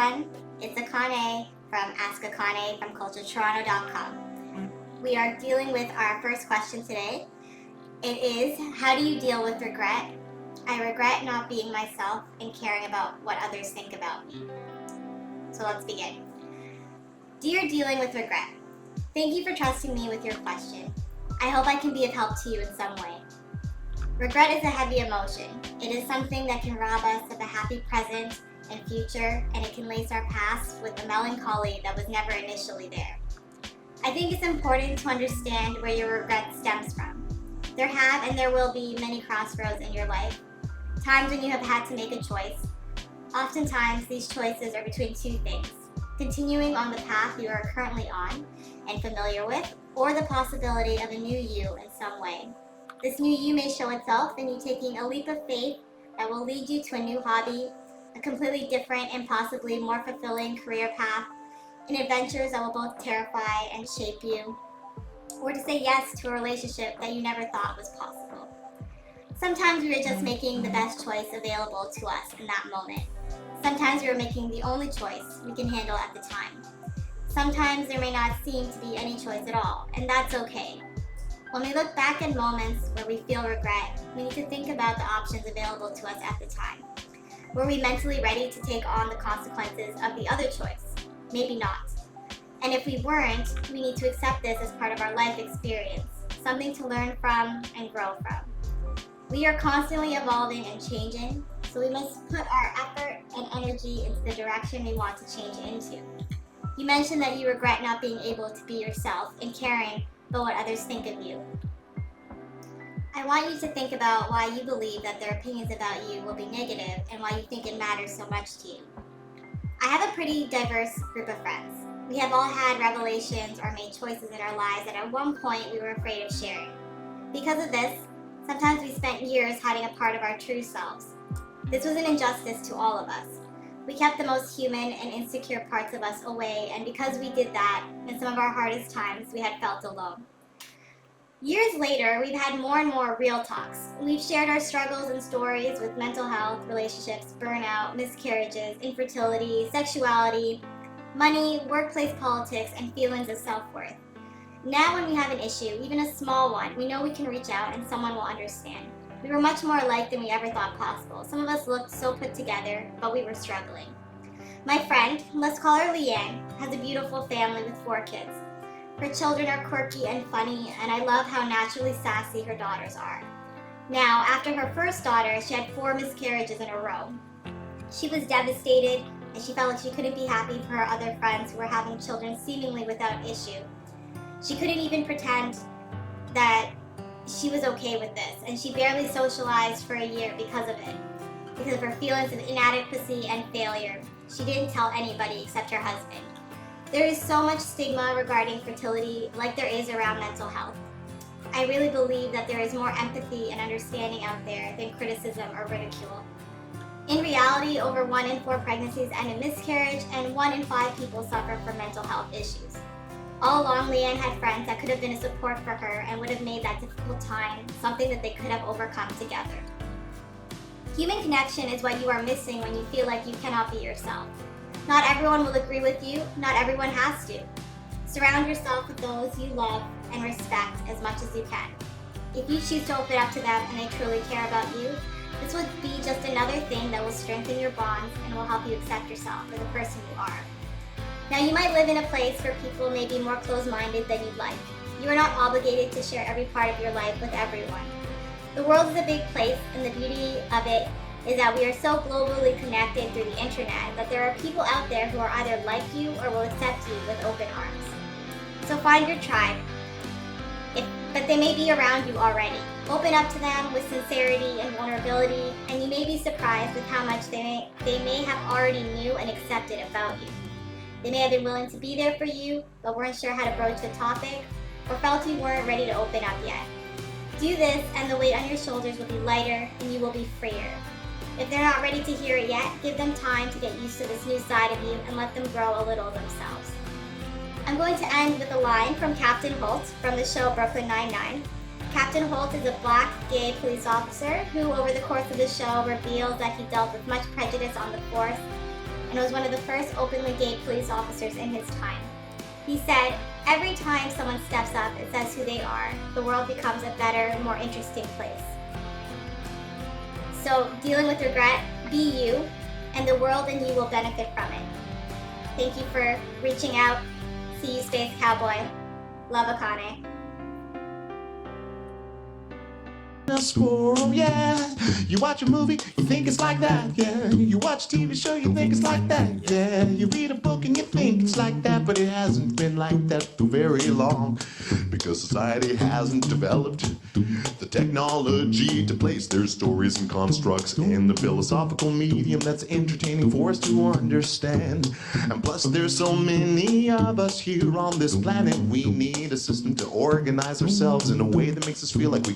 everyone, it's Akane from Ask Akane from CultureToronto.com. We are dealing with our first question today. It is, how do you deal with regret? I regret not being myself and caring about what others think about me. So let's begin. Dear dealing with regret, thank you for trusting me with your question. I hope I can be of help to you in some way. Regret is a heavy emotion. It is something that can rob us of a happy present and future, and it can lace our past with a melancholy that was never initially there. I think it's important to understand where your regret stems from. There have and there will be many crossroads in your life, times when you have had to make a choice. Oftentimes, these choices are between two things: continuing on the path you are currently on and familiar with, or the possibility of a new you in some way. This new you may show itself in you taking a leap of faith that will lead you to a new hobby, a completely different and possibly more fulfilling career path, and adventures that will both terrify and shape you, or to say yes to a relationship that you never thought was possible. Sometimes we are just making the best choice available to us in that moment. Sometimes we are making the only choice we can handle at the time. Sometimes there may not seem to be any choice at all, and that's okay. When we look back at moments where we feel regret, we need to think about the options available to us at the time. Were we mentally ready to take on the consequences of the other choice? Maybe not. And if we weren't, we need to accept this as part of our life experience, something to learn from and grow from. We are constantly evolving and changing, so we must put our effort and energy into the direction we want to change into. You mentioned that you regret not being able to be yourself and caring about what others think of you. I want you to think about why you believe that their opinions about you will be negative and why you think it matters so much to you. I have a pretty diverse group of friends. We have all had revelations or made choices in our lives that at one point we were afraid of sharing. Because of this, sometimes we spent years hiding a part of our true selves. This was an injustice to all of us. We kept the most human and insecure parts of us away, and because we did that, in some of our hardest times, we had felt alone. Years later, we've had more and more real talks. We've shared our struggles and stories with mental health, relationships, burnout, miscarriages, infertility, sexuality, money, workplace politics, and feelings of self-worth. Now when we have an issue, even a small one, we know we can reach out and someone will understand. We were much more alike than we ever thought possible. Some of us looked so put together, but we were struggling. My friend, let's call her Leanne, has a beautiful family with 4 kids. Her children are quirky and funny, and I love how naturally sassy her daughters are. Now, after her first daughter, she had 4 miscarriages in a row. She was devastated, and she felt like she couldn't be happy for her other friends who were having children seemingly without issue. She couldn't even pretend that she was okay with this, and she barely socialized for a year because of it. Because of her feelings of inadequacy and failure, she didn't tell anybody except her husband. There is so much stigma regarding fertility, like there is around mental health. I really believe that there is more empathy and understanding out there than criticism or ridicule. In reality, over 1 in 4 pregnancies end in miscarriage, and 1 in 5 people suffer from mental health issues. All along, Leanne had friends that could have been a support for her and would have made that difficult time something that they could have overcome together. Human connection is what you are missing when you feel like you cannot be yourself. Not everyone will agree with you, not everyone has to. Surround yourself with those you love and respect as much as you can. If you choose to open up to them and they truly care about you, this will be just another thing that will strengthen your bonds and will help you accept yourself for the person you are. Now, you might live in a place where people may be more closed-minded than you'd like. You are not obligated to share every part of your life with everyone. The world is a big place, and the beauty of it is that we are so globally connected through the internet that there are people out there who are either like you or will accept you with open arms. So find your tribe, but they may be around you already. Open up to them with sincerity and vulnerability, and you may be surprised with how much they may have already knew and accepted about you. They may have been willing to be there for you, but weren't sure how to broach the topic, or felt you weren't ready to open up yet. Do this, and the weight on your shoulders will be lighter, and you will be freer. If they're not ready to hear it yet, give them time to get used to this new side of you and let them grow a little themselves. I'm going to end with a line from Captain Holt from the show Brooklyn Nine-Nine. Captain Holt is a black, gay police officer who, over the course of the show, reveals that he dealt with much prejudice on the force and was one of the first openly gay police officers in his time. He said, "Every time someone steps up and says who they are, the world becomes a better, more interesting place." So, dealing with regret, be you, and the world and you will benefit from it. Thank you for reaching out. See you, Space Cowboy. Love, Akane. A squirrel, yeah. You watch a movie, you think it's like that, yeah. You watch a TV show, you think it's like that, yeah. You read a book and you think it's like that, but it hasn't been like that for very long, because society hasn't developed the technology to place their stories and constructs in the philosophical medium that's entertaining for us to understand. And plus there's so many of us here on this planet, we need a system to organize ourselves in a way that makes us feel like we